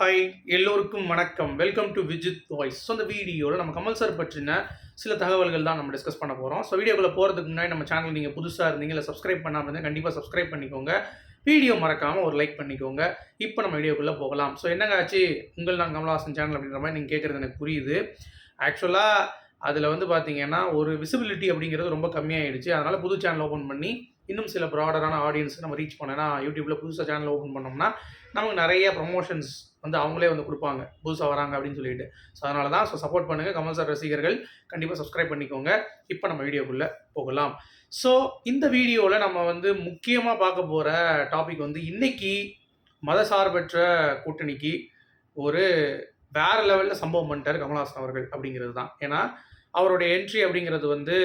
Hi, எல்லோருக்கும் வணக்கம். Welcome to Vijith voice. So இந்த வீடியோவில் நம்ம கமல் சார் பற்றின சில தகவல்கள் தான் நம்ம டிஸ்கஸ் பண்ண போகிறோம். ஸோ வீடியோக்குள்ளே போகிறதுக்கு முன்னாடி நம்ம சேனல் நீங்கள் புதுசாக இருந்தீங்க இல்லை சப்ஸ்கிரைப் பண்ணாமல் இருந்தால் கண்டிப்பாக சப்ஸ்கிரைப் பண்ணிக்கோங்க. வீடியோ மறக்காமல் ஒரு லைக் பண்ணிக்கோங்க. இப்போ நம்ம வீடியோக்குள்ளே போகலாம். ஸோ என்னங்க ஆச்சு, உங்கள் நான் கமல்ஹாசன் சேனல் அப்படின்ற மாதிரி நீங்கள் கேட்குறது எனக்கு புரியுது. ஆக்சுவலாக அதில் வந்து பார்த்தீங்கன்னா ஒரு விசிபிலிட்டி அப்படிங்கிறது ரொம்ப கம்மியாகிடுச்சு. அதனால் புது சேனல் ஓப்பன் பண்ணி இன்னும் சில ப்ராடரான ஆடியன்ஸ் நம்ம ரீச் பண்ணேன்னா யூடியூப்பில் புதுசாக சேனல் ஓப்பன் பண்ணோம்னா நமக்கு நிறைய ப்ரொமோஷன்ஸ் வந்து அவங்களே வந்து கொடுப்பாங்க, புதுசாக வராங்க அப்படின்னு சொல்லிட்டு. ஸோ அதனால தான் சப்போர்ட் பண்ணுங்கள் கமல் சார் ரசிகர்கள், கண்டிப்பாக சப்ஸ்கிரைப் பண்ணிக்கோங்க. இப்போ நம்ம வீடியோக்குள்ளே போகலாம். ஸோ இந்த வீடியோவில் நம்ம வந்து முக்கியமாக பார்க்க போகிற டாபிக் வந்து இன்னைக்கு மதசார்பற்ற கூட்டணிக்கு ஒரு வேறு லெவலில் சம்பவம் பண்ணிட்டார் கமல்ஹாசன் அவர்கள் அப்படிங்கிறது தான். ஏன்னா அவருடைய என்ட்ரி அப்படிங்கிறது வந்து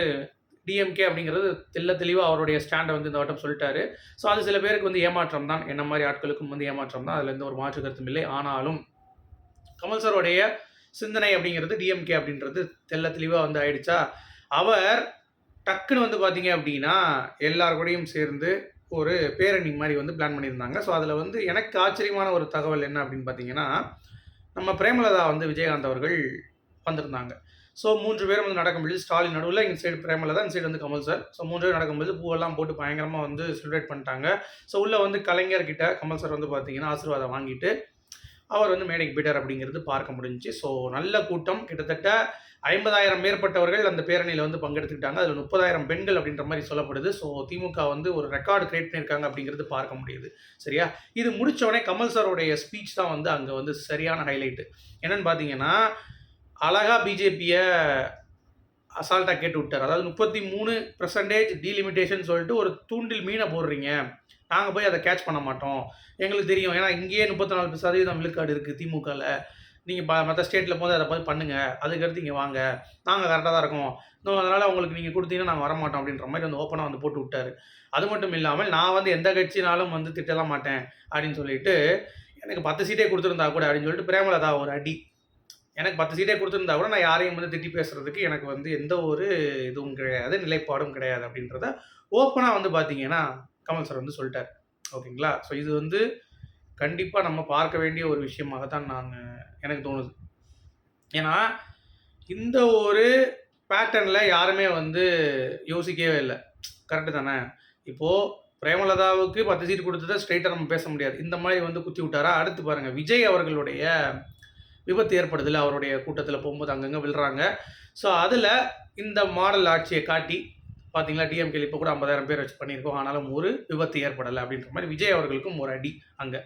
டிஎம்கே அப்படிங்கிறது தெளிவாக அவருடைய ஸ்டாண்டை வந்து இந்த வட்டம் சொல்லிட்டாரு. ஸோ அது சில பேருக்கு வந்து ஏமாற்றம் தான், என்ன மாதிரி ஆட்களுக்கும் வந்து ஏமாற்றம் தான், அதில் எந்த ஒரு மாற்று கருத்தும் இல்லை. ஆனாலும் கமல் சாரோடைய சிந்தனை அப்படிங்கிறது டிஎம்கே அப்படின்றது தெளிவாக வந்து ஆயிடுச்சா, அவர் டக்குன்னு வந்து பார்த்தீங்க அப்படின்னா எல்லார் கூடயும் சேர்ந்து ஒரு பேரணி மாதிரி வந்து பிளான் பண்ணியிருந்தாங்க. ஸோ அதில் வந்து எனக்கு ஆச்சரியமான ஒரு தகவல் என்ன அப்படின்னு பார்த்தீங்கன்னா, நம்ம பிரேமலதா வந்து விஜயகாந்த் அவர்கள் வந்திருந்தாங்க. ஸோ 3 பேரும் வந்து நடக்கும்பொழுது ஸ்டாலின் நடுவில், இந்த சைடு பிரேமலதா, இந்த சைடு வந்து கமல் சார். ஸோ 3 பேர் நடக்கும்போது பூவெல்லாம் போட்டு பயங்கரமாக வந்து செலிப்ரேட் பண்ணிட்டாங்க. ஸோ உள்ளே வந்து கலைஞர்கிட்ட கமல் சார் வந்து பார்த்தீங்கன்னா ஆசீர்வாதம் வாங்கிட்டு அவர் வந்து மேடைக்கு போயிட்டார் அப்படிங்கிறது பார்க்க முடிஞ்சிச்சு. ஸோ நல்ல கூட்டம், கிட்டத்தட்ட 50,000 மேற்பட்டவர்கள் அந்த பேரணியில் வந்து பங்கெடுத்துக்கிட்டாங்க. அதில் 30,000 பெண்கள் அப்படின்ற மாதிரி சொல்லப்படுது. ஸோ திமுக வந்து ஒரு ரெக்கார்டு கிரியேட் பண்ணியிருக்காங்க அப்படிங்கிறது பார்க்க முடியுது. சரியா, இது முடித்தோடனே கமல் சாரோடைய ஸ்பீச் தான் வந்து அங்கே வந்து சரியான ஹைலைட்டு. என்னென்னு பார்த்தீங்கன்னா, அழகாக பிஜேபியை அசால்ட்டாக கேட்டு விட்டார். அதாவது 33% டீலிமிட்டேஷன் சொல்லிட்டு ஒரு தூண்டில் மீனை போடுறீங்க, நாங்கள் போய் அதை கேட்ச் பண்ண மாட்டோம், எங்களுக்கு தெரியும். ஏன்னா இங்கேயே 34% விழுக்காடு இருக்குது திமுகவில், நீங்கள் மற்ற ஸ்டேட்டில் போது அதை போய் பண்ணுங்கள், அதுக்கடுத்து இங்கே வாங்க, நாங்கள் கரெக்டாக தான் இருக்கோம், அதனால் உங்களுக்கு நீங்கள் கொடுத்தீங்கன்னா நாங்கள் வரமாட்டோம் அப்படின்ற மாதிரி வந்து ஓப்பனாக வந்து போட்டு விட்டார். அது மட்டும் இல்லாமல் நான் வந்து எந்த கட்சினாலும் வந்து திட்டலாம் மாட்டேன் அப்படின்னு சொல்லிட்டு, எனக்கு 10 சீட்டே கொடுத்துருந்தா கூட அப்படின்னு சொல்லிட்டு பிரேமலதா ஒரு அடி. எனக்கு 10 சீட்டே கொடுத்துருந்தா கூட நான் யாரையும் வந்து திட்டி பேசுறதுக்கு எனக்கு வந்து எந்த ஒரு இதுவும் கிடையாது, நிலைப்பாடும் கிடையாது அப்படின்றத ஓப்பனாக வந்து பார்த்தீங்கன்னா கமல் சார் வந்து சொல்லிட்டார். ஓகேங்களா. ஸோ இது வந்து கண்டிப்பாக நம்ம பார்க்க வேண்டிய ஒரு விஷயமாக தான் எனக்கு தோணுது. ஏன்னா இந்த ஒரு பேட்டர்னில் யாருமே வந்து யோசிக்கவே இல்லை. கரெக்டு தானே. இப்போது பிரேமலதாவுக்கு 10 சீட் கொடுத்ததை ஸ்ட்ரைட்டாக நம்ம பேச முடியாது. இந்த மாதிரி வந்து குத்தி விட்டாரா. அடுத்து பாருங்கள், விஜய் அவர்களுடைய விபத்து ஏற்படுதில்ல, அவருடைய கூட்டத்தில் போகும்போது அங்கங்கே விழுறாங்க. ஸோ அதில் இந்த மாடல் ஆட்சியை காட்டி பார்த்தீங்களா, டிஎம்கே இப்போ கூட 50,000 பேர் வச்சு பண்ணியிருக்கோம், ஆனாலும் ஒரு விபத்து ஏற்படலை அப்படின்ற மாதிரி விஜய் அவர்களுக்கும் ஒரு அடி அங்கே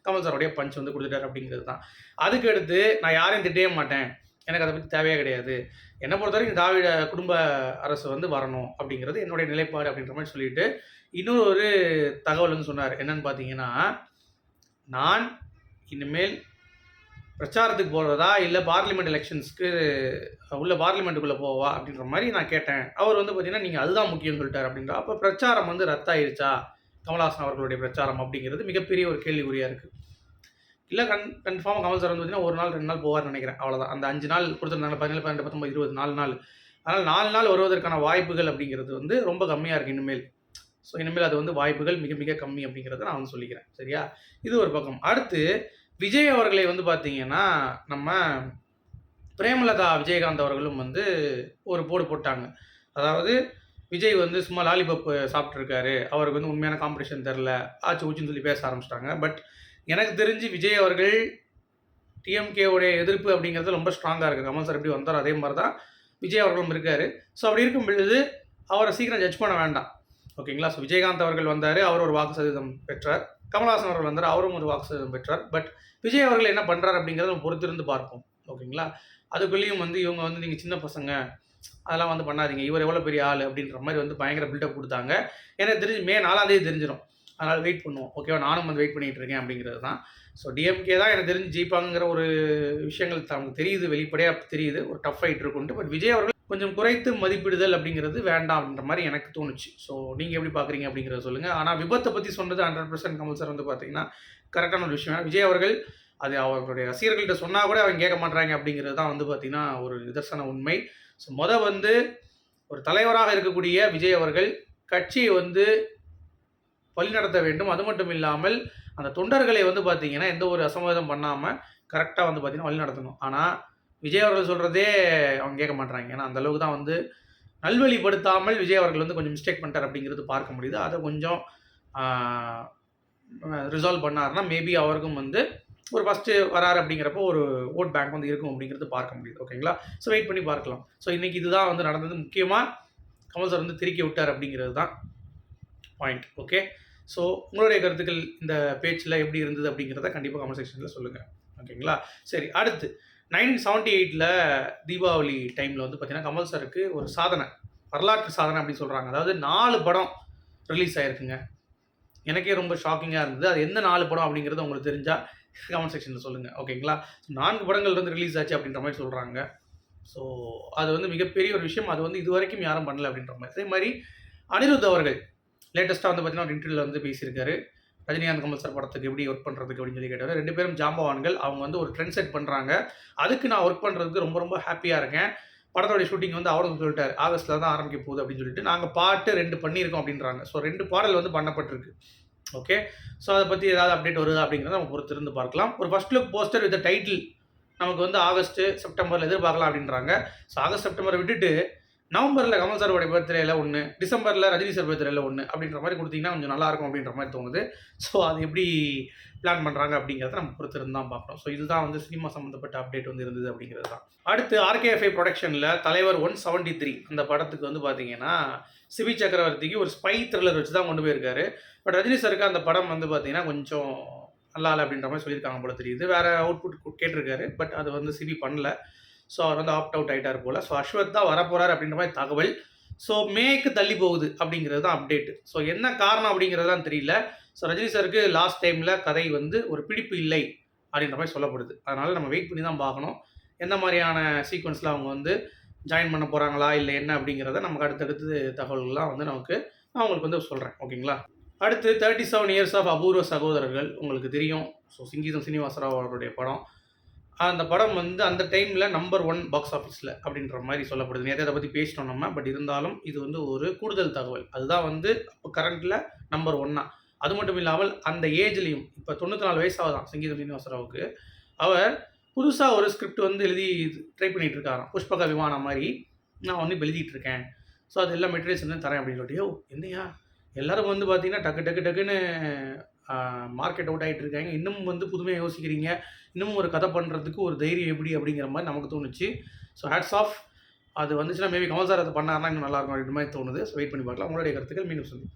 கமல் சாரோடைய பஞ்ச் வந்து கொடுத்துட்டார் அப்படிங்கிறது தான். அதுக்கு அடுத்து நான் யாரையும் திட்டவே மாட்டேன், எனக்கு அதை பற்றி தேவையே கிடையாது, என்னை பொறுத்த வரைக்கும் திராவிட குடும்ப அரசு வந்து வரணும் அப்படிங்கிறது என்னுடைய நிலைப்பாடு அப்படின்ற மாதிரி சொல்லிட்டு இன்னொரு தகவல் வந்து சொன்னார். என்னன்னு பார்த்தீங்கன்னா, நான் இனிமேல் பிரச்சாரத்துக்கு போகிறதா இல்லை பார்லிமெண்ட் எலெக்ஷன்ஸ்க்கு உள்ள பார்லிமெண்ட்டுக்குள்ளே போவா அப்படின்ற மாதிரி நான் கேட்டேன். அவர் வந்து பார்த்தீங்கன்னா நீங்கள் அதுதான் முக்கியம்னு சொல்லிட்டார் அப்படின்ற. அப்போ பிரச்சாரம் வந்து ரத்தாயிருச்சா கமல்ஹாசன் அவர்களுடைய பிரச்சாரம் அப்படிங்கிறது மிகப்பெரிய ஒரு கேள்விக்குறியாக இருக்குது. இல்லை கன்ஃபார்மாக கமல் சார் வந்து பார்த்தீங்கன்னா 1 நாள் 2 நாள் போவார்னு நினைக்கிறேன், அவ்வளோதான். அந்த 5 நாள் கொடுத்துருந்தாங்க, 17, 18, 19, 20 4 நாள். அதனால் 4 நாள் வருவதற்கான வாய்ப்புகள் அப்படிங்கிறது வந்து ரொம்ப கம்மியாக இருக்குது இனிமேல். ஸோ இனிமேல் அது வந்து வாய்ப்புகள் மிக மிக கம்மி அப்படிங்கிறத நான் வந்து சொல்லிக்கிறேன். சரியா, இது ஒரு பக்கம். அடுத்து விஜய் அவர்களை வந்து பார்த்தீங்கன்னா நம்ம பிரேமலதா விஜயகாந்த் அவர்களும் வந்து ஒரு போடு போட்டாங்க. அதாவது விஜய் வந்து சும்மா லாலிபப் சாப்பிட்ருக்காரு, அவருக்கு வந்து உண்மையான காம்படிஷன் தெரில, ஆச்சு ஊச்சின்னு சொல்லி பேச ஆரம்பிச்சிட்டாங்க. பட் எனக்கு தெரிஞ்சு விஜய் அவர்கள் டிஎம்கேவுடைய எதிர்ப்பு அப்படிங்கிறது ரொம்ப ஸ்ட்ராங்காக இருக்குது. கமல் சார் எப்படி வந்தார் அதே மாதிரி தான் விஜய் அவர்களும் இருக்கார். ஸோ அப்படி இருக்கும் பொழுது அவரை சீக்கிரம் ஜட்ஜ் பண்ண வேண்டாம். ஓகேங்களா. ஸோ விஜயகாந்த் அவர்கள் வந்தார், அவர் ஒரு வாக்கு சதவீதம் பெற்றார். கமல்ஹாசன் அவர்கள் வந்தார், அவரும் ஒரு வாக்கு சதவீதம் பெற்றார். பட் விஜய் அவர்கள் என்ன பண்ணுறாரு அப்படிங்கிறத நம்ம பொறுத்திருந்து பார்ப்போம். ஓகேங்களா. அதுக்குள்ளேயும் வந்து இவங்க வந்து நீங்கள் சின்ன பசங்க, அதெல்லாம் வந்து பண்ணாதீங்க, இவர் எவ்வளோ பெரிய ஆள் அப்படின்ற மாதிரி வந்து பயங்கர பில்டப் கொடுத்தாங்க. எனக்கு தெரிஞ்சு மே 4ஆம் தேதி தெரிஞ்சிடும். அதனால் வெயிட் பண்ணுவோம். ஓகேவா, நானும் வந்து வெயிட் பண்ணிகிட்டு இருக்கேன் அப்படிங்கிறது தான். ஸோ டிஎம்கே தான் எனக்கு தெரிஞ்சு ஜெயிப்பாங்கிற ஒரு விஷயங்கள் நமக்கு தெரியுது, வெளிப்படையாக தெரியுது, ஒரு டஃப் ஃபைட் இருக்குன்ட்டு. பட் விஜய் அவர்கள் கொஞ்சம் குறைத்து மதிப்பிடுதல் அப்படிங்கிறது வேண்டாம் அப்படின்ற மாதிரி எனக்கு தோணுச்சு. ஸோ நீங்கள் எப்படி பார்க்குறீங்க அப்படிங்கிறத சொல்லுங்கள். ஆனால் விபத்தை பற்றி சொன்னது 100% கமல் சார் வந்து பார்த்தீங்கன்னா கரெக்டான ஒரு விஷயம். விஜய் அவர்கள் அது அவர்களுடைய ரசிகர்கள்ட்ட சொன்னால் கூட அவங்க கேட்க மாட்டாங்க அப்படிங்கிறது தான் வந்து பார்த்திங்கன்னா ஒரு நிதர்சன உண்மை. ஸோ வந்து ஒரு தலைவராக இருக்கக்கூடிய விஜய் அவர்கள் கட்சியை வந்து வழிநடத்த வேண்டும். அது மட்டும் இல்லாமல் அந்த தொண்டர்களை வந்து பார்த்தீங்கன்னா எந்த ஒரு அசம்பாவிதம் பண்ணாமல் கரெக்ட்டா வந்து பார்த்தீங்கன்னா, வழி நடத்தணும். ஆனா, விஜய் அவர்கள் சொல்றதே அவங்க கேட்க மாட்றாங்க. ஏன்னா, அந்த அளவுக்கு தான் வந்து நல்வழிப்படுத்தாமல் விஜய் அவர்கள் வந்து கொஞ்சம் மிஸ்டேக் பண்ணிட்டார் அப்படிங்கிறது பார்க்க முடியுது. அத கொஞ்சம் ஆ ரிசால்வ் பண்ணாருன்னா, மேபி அவருக்கும் வந்து ஒரு ஃபர்ஸ்ட்டு வராரு அப்படிங்கிறப்போ ஒரு வோட் பேங்க் வந்து இருக்கும் அப்படிங்கிறது பார்க்க முடியுது. ஓகேங்களா? ஸோ வெயிட் பண்ணி பார்க்கலாம். ஸோ இன்னைக்கு இதுதான் வந்து நடந்தது. முக்கியமா கமல் சார் வந்து திருக்கி விட்டார் அப்படிங்கிறது தான் பாயிண்ட். ஓகே. ஸோ உங்களுடைய கருத்துக்கள் இந்த பேச்சுல எப்படி இருந்தது அப்படிங்கிறத கண்டிப்பா கமெண்ட் செக்ஷன்ல சொல்லுங்க. ஓகேங்களா? சரி அடுத்து 1978ல தீபாவளி டைம்ல வந்து பார்த்தீங்கன்னா, கமல் சாருக்கு ஒரு சாதனை, வரலாற்று சாதனை அப்படின்னு சொல்றாங்க. அதாவது 4 படம் ரிலீஸ் ஆயிருக்குங்க. எனக்கே ரொம்ப ஷாக்கிங்கா இருந்தது. அது எந்த 4 படம் அப்படிங்கிறது உங்களுக்கு தெரிஞ்சா கமெண்ட் செக்ஷன்ல சொல்லுங்க. ஓகேங்களா? 4 படங்கள் வந்து ரிலீஸ் ஆச்சு அப்படின்ற மாரி சொல்றாங்க. ஸோ அது வந்து மிகப்பெரிய ஒரு விஷயம். அது வந்து இதுவரைக்கும் யாரும் பண்ணல அப்படின்ற மாரி. அதே மாரி அனிருத் அவர்கள் லேட்டஸ்ட்டா வந்து பார்த்தீங்கன்னா, ஒரு இன்டர்வியூல வந்து பேசியிருக்காரு. ரஜினிகாந்த், கமல் சார் படத்துக்கு எப்படி ஒர்க் பண்றதுக்கு அப்படின்னு சொல்லி கேட்டாரு. 2 பேரும் ஜாம்பவான்கள். அவங்க வந்து ஒரு ட்ரெண்ட் செட் பண்றாங்க. அதுக்கு நான் ஒர்க் பண்றதுக்கு ரொம்ப ரொம்ப ஹேப்பியா இருக்கேன். படத்தோட ஷூட்டிங் வந்து அவரும் சொல்லிட்டாரு. ஆகஸ்ட்ல தான் ஆரம்பிக்க போகுது அப்படின்னு சொல்லிட்டு. நாங்க பாட்டு 2 பண்ணியிருக்கோம் அப்படின்றாங்க. ஸோ 2 பாடல் வந்து பண்ணப்பட்டிருக்கு. ஓகே. ஸோ அத பத்தி ஏதாவது அப்டேட் வருதா அப்படிங்கிறத நம்ம பொறுத்திருந்து பார்க்கலாம். ஒரு first look poster with title நமக்கு வந்து ஆகஸ்ட், செப்டம்பர்ல எதிர்பார்க்கலாம் அப்படின்றாங்க. ஸோ ஆகஸ்ட், செப்டம்பர விட்டுட்டு நவம்பர்ல கமல் சாரோட பர்த்டேல ஒண்ணு, டிசம்பர்ல ரஜினி சார் பர்த்டேல ஒண்ணு அப்படின்ற மாரி குடுத்தீங்கன்னா கொஞ்சம் நல்லாயிருக்கும் அப்படின்ற மாரி தோணுது. ஸோ அது எப்படி பிளான் பண்றாங்க அப்படிங்கிறத நம்ம பொறுத்திருந்து தான் பார்க்கணும். ஸோ இதுதான் வந்து சினிமா சம்மந்தப்பட்ட அப்டேட் வந்து இருந்தது அப்படிங்கிறது தான். அடுத்து ஆர்கேஎஃப்ஐ புரொடக்ஷன்ல தலைவர் 173 அந்த படத்துக்கு வந்து பார்த்தீங்கன்னா, சிபி சக்கரவர்த்திக்கு ஒரு ஸ்பை த்ரில்லர் வச்சு தான் கொண்டு போயிருக்காரு. பட் ரஜினி சாருக்கு அந்த படம் வந்து பார்த்தீங்கன்னா, கொஞ்சம் நல்லா இல்ல அப்படின்ற மாரி சொல்லியிருக்காங்க போல தெரியுது. வேற அவுட்புட் கேட்டிருக்காரு. பட் அது வந்து சிபி பண்ணல. ஸோ அவர் வந்து ஆப்ட் அவுட் ஆயிட்டார் போல. ஸோ அஸ்வத் தான் வரப்போறார் அப்படின்ற மாரி தகவல். ஸோ மேக்கு தள்ளி போகுது அப்படிங்கிறது தான் அப்டேட். ஸோ என்ன காரணம் அப்படிங்கிறதுலாம் தெரியல. ஸோ ரஜினி சாருக்கு லாஸ்ட் டைம்ல கதை வந்து ஒரு பிடிப்பு இல்லை அப்படின்ற மாரி சொல்லப்படுது. அதனால நம்ம வெயிட் பண்ணி தான் பார்க்கணும். எந்த மாரியான சீக்வென்ஸ்ல அவங்க வந்து ஜாயின் பண்ண போறாங்களா? இல்ல என்ன அப்படிங்கிறத நமக்கு அடுத்தடுத்து தகவல்கள்லாம் வந்து நான் உங்களுக்கு வந்து சொல்றேன். ஓகேங்களா? அடுத்து 37 இயர்ஸ் ஆஃப் அபூர்வ சகோதரர்கள் உங்களுக்கு தெரியும். ஸோ சிங்கீதம் சீனிவாசராவ் அவருடைய படம். அந்த படம் வந்து அந்த டைம்ல நம்பர் 1 பாக்ஸ் ஆஃபீஸ்ல அப்படின்ற மாரி சொல்லப்படுது. நேத்து அத பத்தி பேசிட்டோம் நம்ம. பட் இருந்தாலும் இது வந்து ஒரு கூடுதல் தகவல். அதுதான் வந்து அப்ப கரண்ட்ல நம்பர் 1 அது மட்டும் இல்லாமல் அந்த ஏஜ்லயும் இப்ப 94 வயசு ஆகுதாம் சங்கீதம் சீனிவாசராவுக்கு. அவர் புதுசா ஒரு ஸ்கிரிப்ட் வந்து எழுதி ட்ரை பண்ணிட்டு இருக்காராம். புஷ்பக விமானம் மாரி. நான் வந்து இப்ப எழுதிட்டு இருக்கேன். ஸோ அது எல்லா மெட்டீரியல்ஸ் வந்து தரேன் அப்படின்னு சொல்லிட்டு, யோவ்! என்னய்யா எல்லாரும் வந்து பார்த்தீங்கன்னா, டக்குன்னு மார்க்கெட் அவுட் ஆயிட்டு இருக்காங்க. இன்னமும் வந்து புதுமையா யோசிக்கிறீங்க. இன்னமும் ஒரு கதை பண்றதுக்கு ஒரு தைரியம் எப்படி அப்படிங்கிற மாரி நமக்கு தோணுச்சு. So hats off. அது வந்துச்சுன்னா மேபி கமல் சார் அத பண்ணாருன்னா இன்னும் நல்லாயிருக்கும் அப்படின்ற மாரி தோணுது. ஸோ வெயிட் பண்ணி பார்க்கலாம். உங்களுடைய கருத்துக்கள் மீண்டும் சொல்லுங்க.